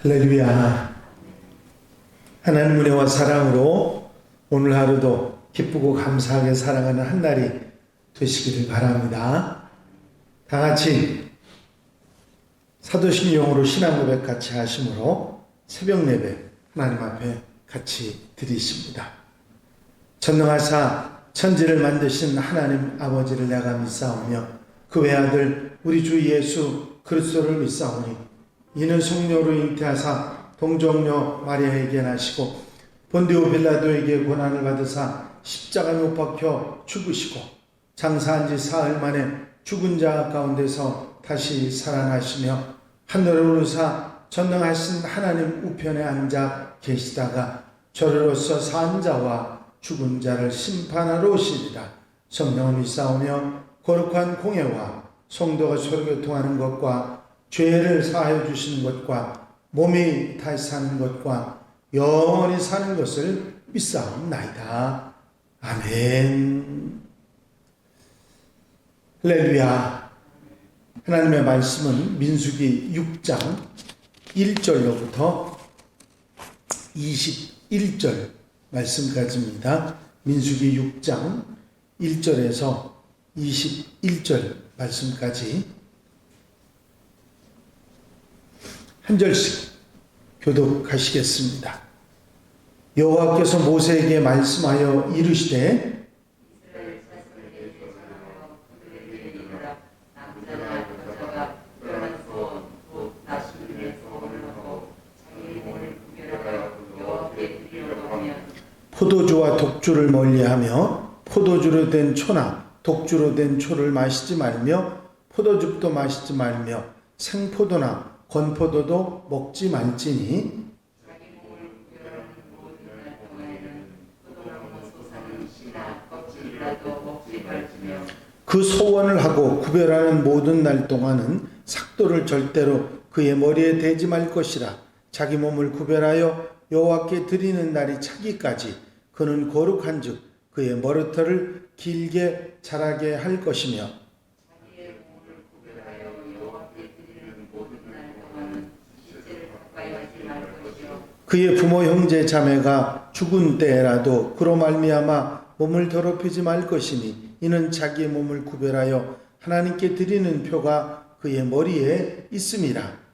할렐루야. 하나님 은혜와 사랑으로 오늘 하루도 기쁘고 감사하게 살아가는 한 날이 되시기를 바랍니다. 다 같이 사도신경으로 신앙 고백 같이 하심으로 새벽 예배 하나님 앞에 같이 드리십니다. 전능하사 천지를 만드신 하나님 아버지를 내가 믿사오며 그 외아들 우리 주 예수 그리스도를 믿사오니 이는 성령으로 잉태하사 동정녀 마리아에게 나시고 본디오 빌라도에게 고난을 받으사 십자가에 못 박혀 죽으시고 장사한 지 사흘 만에 죽은 자 가운데서 다시 살아나시며 하늘에 오르사 전능하신 하나님 우편에 앉아 계시다가 저리로서 산 자와 죽은 자를 심판하러 오시리라. 성령을 믿사오며 거룩한 공예와 성도가 서로 교통하는 것과 죄를 사하여 주시는 것과 몸이 다시 사는 것과 영원히 사는 것을 믿사옵나이다. 아멘. 할렐루야. 하나님의 말씀은 민수기 6장 1절로부터 21절 말씀까지입니다. 민수기 6장 1절에서 21절 말씀까지 한 절씩 교독하시겠습니다. 여호와께서 모세에게 말씀하여 이르시되 포도주와 독주를 멀리하며 포도주로 된 초나 독주로 된 초를 마시지 말며 포도즙도 마시지 말며 생포도나 건포도도 먹지 말지니 그 소원을 하고 구별하는 모든 날 동안은 삭도를 절대로 그의 머리에 대지 말 것이라. 자기 몸을 구별하여 여호와께 드리는 날이 차기까지 그는 거룩한즉 그의 머리털을 길게 자라게 할 것이며 그의 부모 형제 자매가 죽은 때라도 그로 말미암아 몸을 더럽히지 말 것이니 이는 자기의 몸을 구별하여 하나님께 드리는 표가 그의 머리에 있음이라.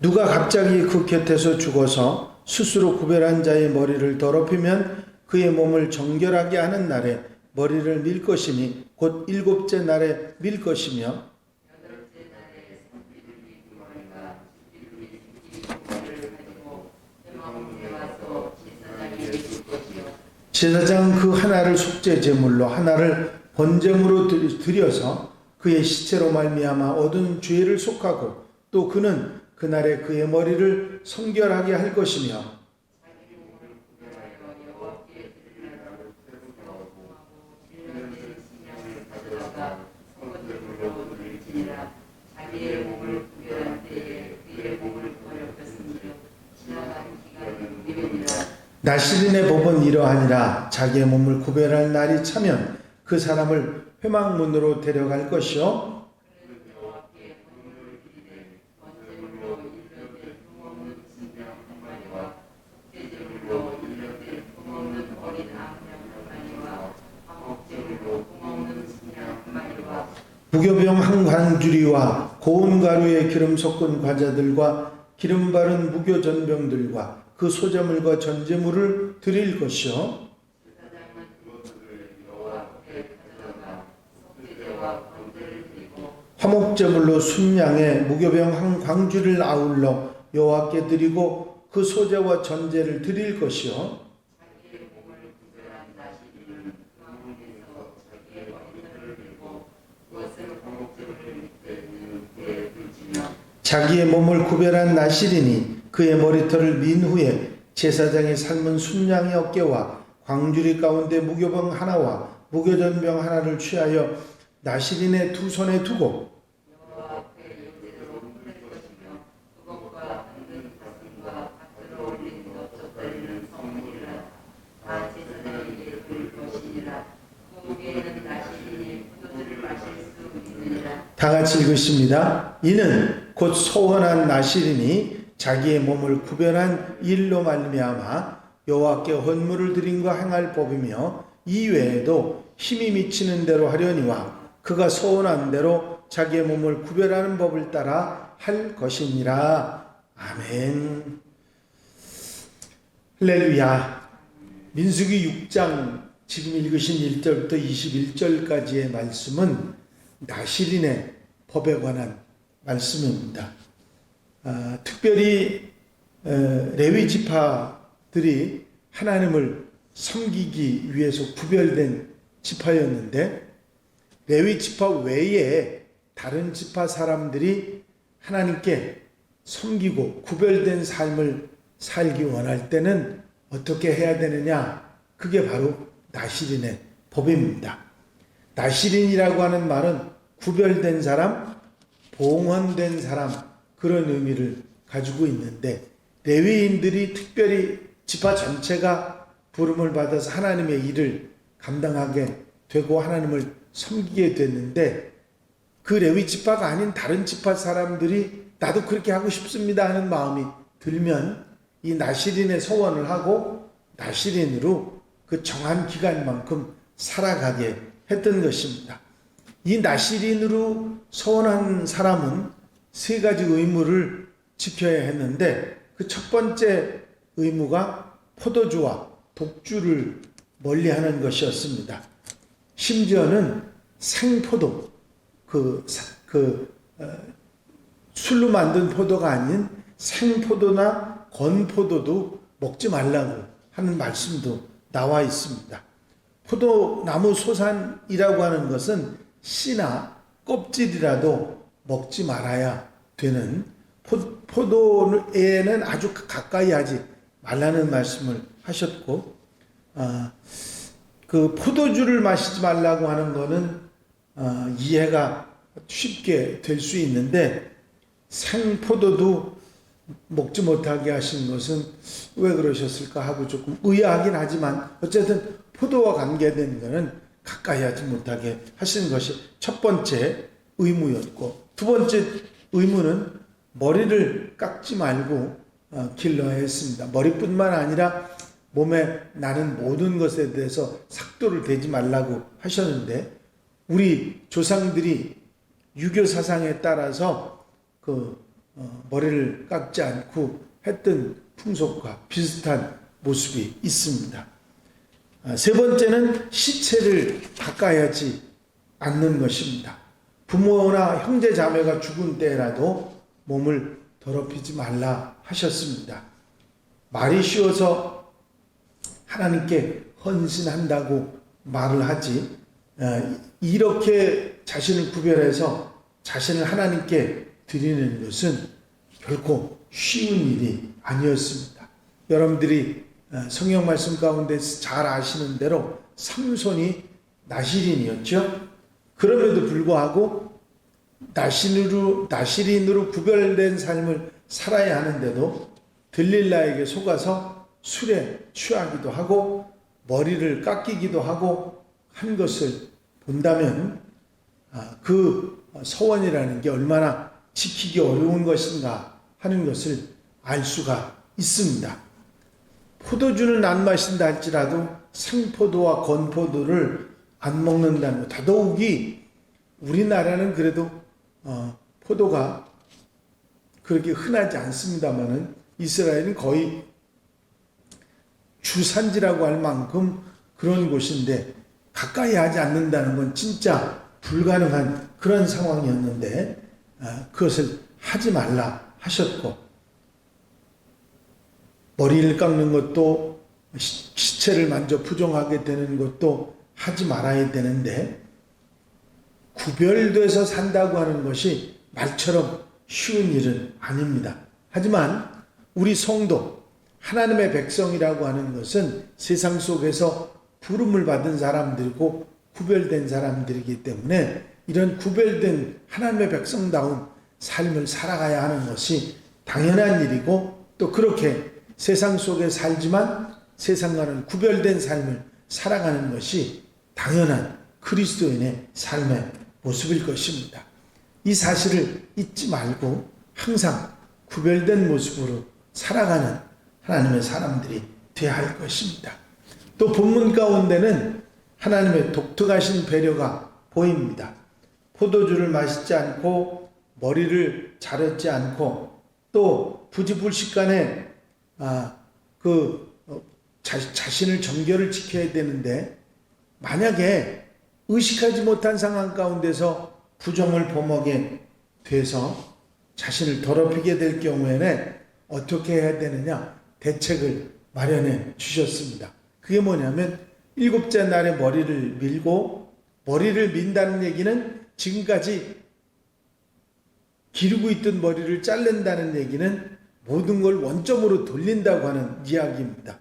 누가 갑자기 그 곁에서 죽어서 스스로 구별한 자의 머리를 더럽히면 그의 몸을 정결하게 하는 날에 머리를 밀 것이니 곧 일곱째 날에 밀 것이며 제사장은 그 하나를 속죄 제물로 하나를 번제물로 드려서 그의 시체로 말미암아 얻은 죄를 속하고 또 그는 그날에 그의 머리를 성결하게 할 것이며 나시린의 법은 이러하니라. 자기의 몸을 구별할 날이 차면 그 사람을 회막문으로 데려갈 것이요 무교병 한 관주리와 고운 가루에 기름 섞은 과자들과 기름 바른 무교전병들과 그 소자물과 전제물을 드릴 것이요 화목제물로 순양의 무교병 한 광주를 아울러 여호와께 드리고 그 소제와 전제를 드릴 것이요 자기의 몸을 구별한 나시린이 그의 머리털을 민 후에 제사장이 삶은 순양의 어깨와 광주리 가운데 무교병 하나와 무교전병 하나를 취하여 나시린의 두 손에 두고 다 같이 읽으십니다. 이는 곧 소원한 나실이니 자기의 몸을 구별한 일로 말미암아 여호와께 헌물을 드림과 행할 법이며 이 외에도 힘이 미치는 대로 하려니와 그가 소원한 대로 자기의 몸을 구별하는 법을 따라 할 것이니라. 아멘. 할렐루야. 민수기 6장 지금 읽으신 1절부터 21절까지의 말씀은 나실인의 법에 관한 말씀입니다. 특별히 레위 지파들이 하나님을 섬기기 위해서 구별된 지파였는데, 레위 지파 외에 다른 지파 사람들이 하나님께 섬기고 구별된 삶을 살기 원할 때는 어떻게 해야 되느냐? 그게 바로 나실인의 법입니다. 나실인이라고 하는 말은 구별된 사람, 봉헌된 사람, 그런 의미를 가지고 있는데, 레위인들이 특별히 지파 전체가 부름을 받아서 하나님의 일을 감당하게 되고 하나님을 섬기게 됐는데, 그 레위 지파가 아닌 다른 지파 사람들이 나도 그렇게 하고 싶습니다 하는 마음이 들면 이 나실인의 소원을 하고 나실인으로 그 정한 기간만큼 살아가게 했던 것입니다. 이 나실인으로 소원한 사람은 세 가지 의무를 지켜야 했는데, 그 첫 번째 의무가 포도주와 독주를 멀리하는 것이었습니다. 심지어는 생포도, 술로 만든 포도가 아닌 생포도나 건포도도 먹지 말라고 하는 말씀도 나와 있습니다. 포도나무 소산이라고 하는 것은 씨나 껍질이라도 먹지 말아야 되는, 포도에는 아주 가까이 하지 말라는 말씀을 하셨고, 그 포도주를 마시지 말라고 하는 것은 이해가 쉽게 될 수 있는데, 생포도도 먹지 못하게 하신 것은 왜 그러셨을까 하고 조금 의아하긴 하지만, 어쨌든 포도와 관계된 것은 가까이 하지 못하게 하신 것이 첫 번째 의무였고, 두 번째 의무는 머리를 깎지 말고 길러야 했습니다. 머리뿐만 아니라 몸에 나는 모든 것에 대해서 삭도를 대지 말라고 하셨는데, 우리 조상들이 유교 사상에 따라서 머리를 깎지 않고 했던 풍속과 비슷한 모습이 있습니다. 세 번째는 시체를 가까이 하지 않는 것입니다. 부모나 형제 자매가 죽은 때라도 몸을 더럽히지 말라 하셨습니다. 말이 쉬워서 하나님께 헌신한다고 말을 하지, 이렇게 자신을 구별해서 자신을 하나님께 드리는 것은 결코 쉬운 일이 아니었습니다. 여러분들이 성경 말씀 가운데서 잘 아시는 대로 삼손이 나실인이었죠. 그럼에도 불구하고 나실인으로 구별된 삶을 살아야 하는데도 들릴라에게 속아서 술에 취하기도 하고 머리를 깎이기도 하고 한 것을 본다면 그 서원이라는 게 얼마나 지키기 어려운 것인가 하는 것을 알 수가 있습니다. 포도주는 안 마신다 할지라도 생포도와 건포도를 안 먹는다는 것, 더더욱이 우리나라는 그래도 포도가 그렇게 흔하지 않습니다만은 이스라엘은 거의 주산지라고 할 만큼 그런 곳인데 가까이 하지 않는다는 건 진짜 불가능한 그런 상황이었는데, 그것을 하지 말라 하셨고, 머리를 깎는 것도 시체를 만져 부정하게 되는 것도 하지 말아야 되는데, 구별돼서 산다고 하는 것이 말처럼 쉬운 일은 아닙니다. 하지만 우리 성도, 하나님의 백성이라고 하는 것은 세상 속에서 부름을 받은 사람들이고 구별된 사람들이기 때문에 이런 구별된 하나님의 백성다운 삶을 살아가야 하는 것이 당연한 일이고, 또 그렇게 세상 속에 살지만 세상과는 구별된 삶을 살아가는 것이 당연한 그리스도인의 삶의 모습일 것입니다. 이 사실을 잊지 말고 항상 구별된 모습으로 살아가는 하나님의 사람들이 되어야 할 것입니다. 또 본문 가운데는 하나님의 독특하신 배려가 보입니다. 포도주를 마시지 않고 머리를 자르지 않고 또 부지불식간에 자신을 정결을 지켜야 되는데 만약에 의식하지 못한 상황 가운데서 부정을 범하게 돼서 자신을 더럽히게 될 경우에는 어떻게 해야 되느냐 대책을 마련해 주셨습니다. 그게 뭐냐면 7째 날에 머리를 밀고 머리를 민다는 얘기는 지금까지 기르고 있던 머리를 자른다는 얘기는 모든 걸 원점으로 돌린다고 하는 이야기입니다.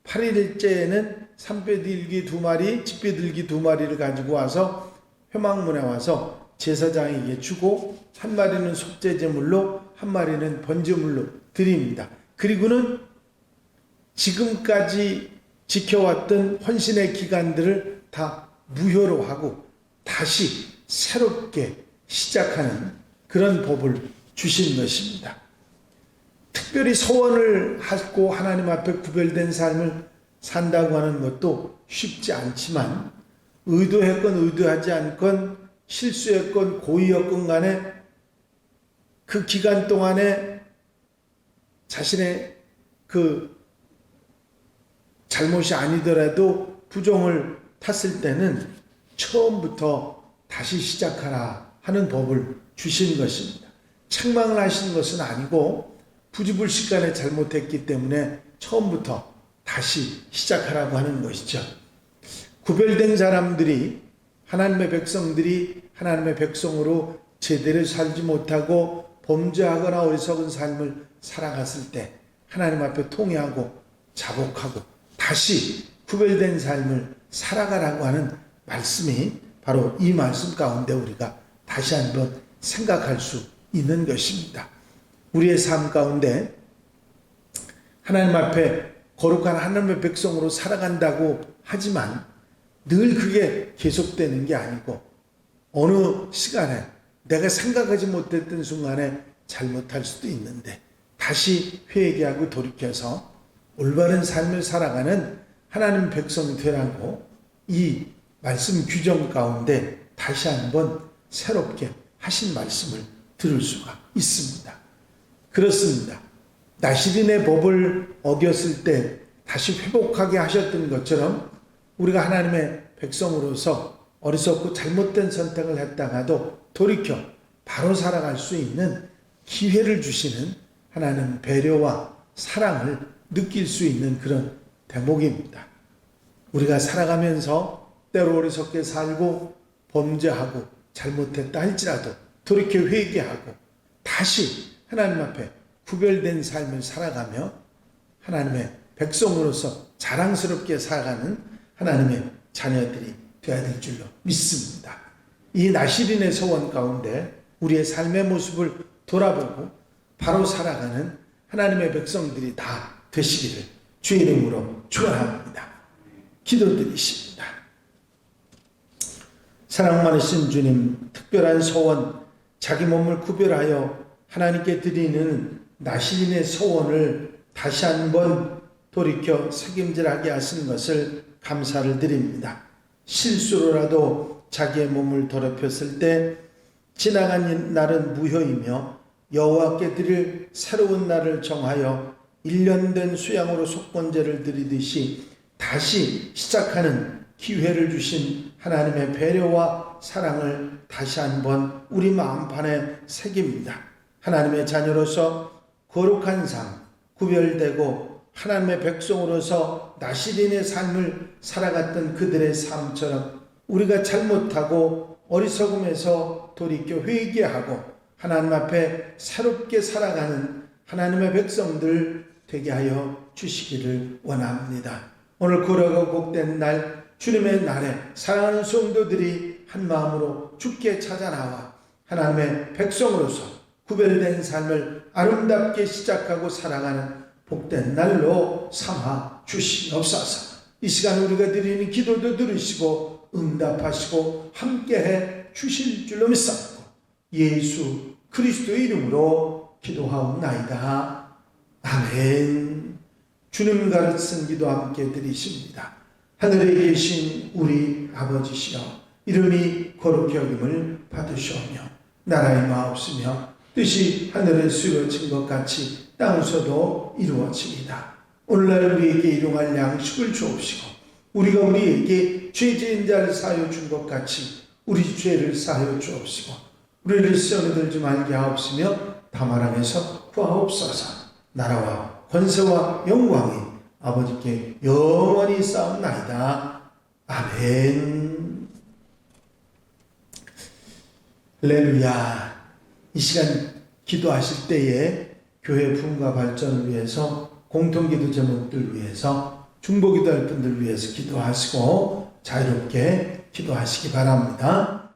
8일째에는 산배들기 2마리, 집배들기 2마리를 가지고 와서 회막문에 와서 제사장에게 주고 한 마리는 속죄제물로 한 마리는 번제물로 드립니다. 그리고는 지금까지 지켜왔던 헌신의 기간들을 다 무효로 하고 다시 새롭게 시작하는 그런 법을 주신 것입니다. 특별히 소원을 하고 하나님 앞에 구별된 삶을 산다고 하는 것도 쉽지 않지만 의도했건 의도하지 않건 실수했건 고의였건 간에 그 기간 동안에 자신의 그 잘못이 아니더라도 부정을 탔을 때는 처음부터 다시 시작하라 하는 법을 주신 것입니다. 책망을 하신 것은 아니고 부지불식간에 잘못했기 때문에 처음부터 다시 시작하라고 하는 것이죠. 구별된 사람들이 하나님의 백성들이 하나님의 백성으로 제대로 살지 못하고 범죄하거나 어리석은 삶을 살아갔을 때 하나님 앞에 통회하고 자복하고 다시 구별된 삶을 살아가라고 하는 말씀이 바로 이 말씀 가운데 우리가 다시 한번 생각할 수 있는 것입니다. 우리의 삶 가운데 하나님 앞에 거룩한 하나님의 백성으로 살아간다고 하지만 늘 그게 계속되는 게 아니고 어느 시간에 내가 생각하지 못했던 순간에 잘못할 수도 있는데 다시 회개하고 돌이켜서 올바른 삶을 살아가는 하나님 백성이 되라고 이 말씀 규정 가운데 다시 한번 새롭게 하신 말씀을 들을 수가 있습니다. 그렇습니다. 나시린의 법을 어겼을 때 다시 회복하게 하셨던 것처럼 우리가 하나님의 백성으로서 어리석고 잘못된 선택을 했다가도 돌이켜 바로 살아갈 수 있는 기회를 주시는 하나님 배려와 사랑을 느낄 수 있는 그런 대목입니다. 우리가 살아가면서 때로 어리석게 살고 범죄하고 잘못했다 할지라도 돌이켜 회개하고 다시 하나님 앞에 구별된 삶을 살아가며 하나님의 백성으로서 자랑스럽게 살아가는 하나님의 자녀들이 되어야 될 줄로 믿습니다. 이 나시린의 소원 가운데 우리의 삶의 모습을 돌아보고 바로 살아가는 하나님의 백성들이 다 되시기를 주의 이름으로 축원합니다. 기도드리십니다. 사랑 많으신 주님, 특별한 소원, 자기 몸을 구별하여 하나님께 드리는 나시린의 소원을 다시 한번 돌이켜 책임질하게 하신 것을 감사를 드립니다. 실수로라도 자기의 몸을 더럽혔을 때 지나간 날은 무효이며 여호와께 드릴 새로운 날을 정하여 1년 된 수양으로 속건제를 드리듯이 다시 시작하는 기회를 주신 하나님의 배려와 사랑을 다시 한번 우리 마음판에 새깁니다. 하나님의 자녀로서 거룩한 삶, 구별되고 하나님의 백성으로서 나시린의 삶을 살아갔던 그들의 삶처럼 우리가 잘못하고 어리석음에서 돌이켜 회개하고 하나님 앞에 새롭게 살아가는 하나님의 백성들 되게 하여 주시기를 원합니다. 오늘 거룩하고 복된 날, 주님의 날에 사랑하는 성도들이 한 마음으로 주께 찾아 나와 하나님의 백성으로서 구별된 삶을 아름답게 시작하고 살아가는 복된 날로 삼아 주시옵소서. 이 시간 우리가 드리는 기도도 들으시고 응답하시고 함께해 주실 줄로 믿습니다. 예수 그리스도의 이름으로 기도하옵나이다. 아멘. 주님 가르친 기도 함께 드리십니다. 하늘에 계신 우리 아버지시여, 이름이 거룩히 여김을 받으시오며 나라의 마옵시며 뜻이 하늘에서 이루어진 것 같이 땅에서도 이루어집니다. 오늘날 우리에게 일용할 양식을 주옵시고 우리가 우리에게 죄 지은 자를 사하여 준 것 같이 우리 죄를 사하여 주옵시고 우리를 시험에 들지 말게 하옵시며 다만 안에서 구하옵소서. 나라와 권세와 영광이 아버지께 영원히 쌓옵나이다. 아멘. 할렐루야. 이 시간 기도하실 때에 교회 부흥과 발전을 위해서, 공통기도 제목들 위해서, 중보기도할 분들 위해서 기도하시고 자유롭게 기도하시기 바랍니다.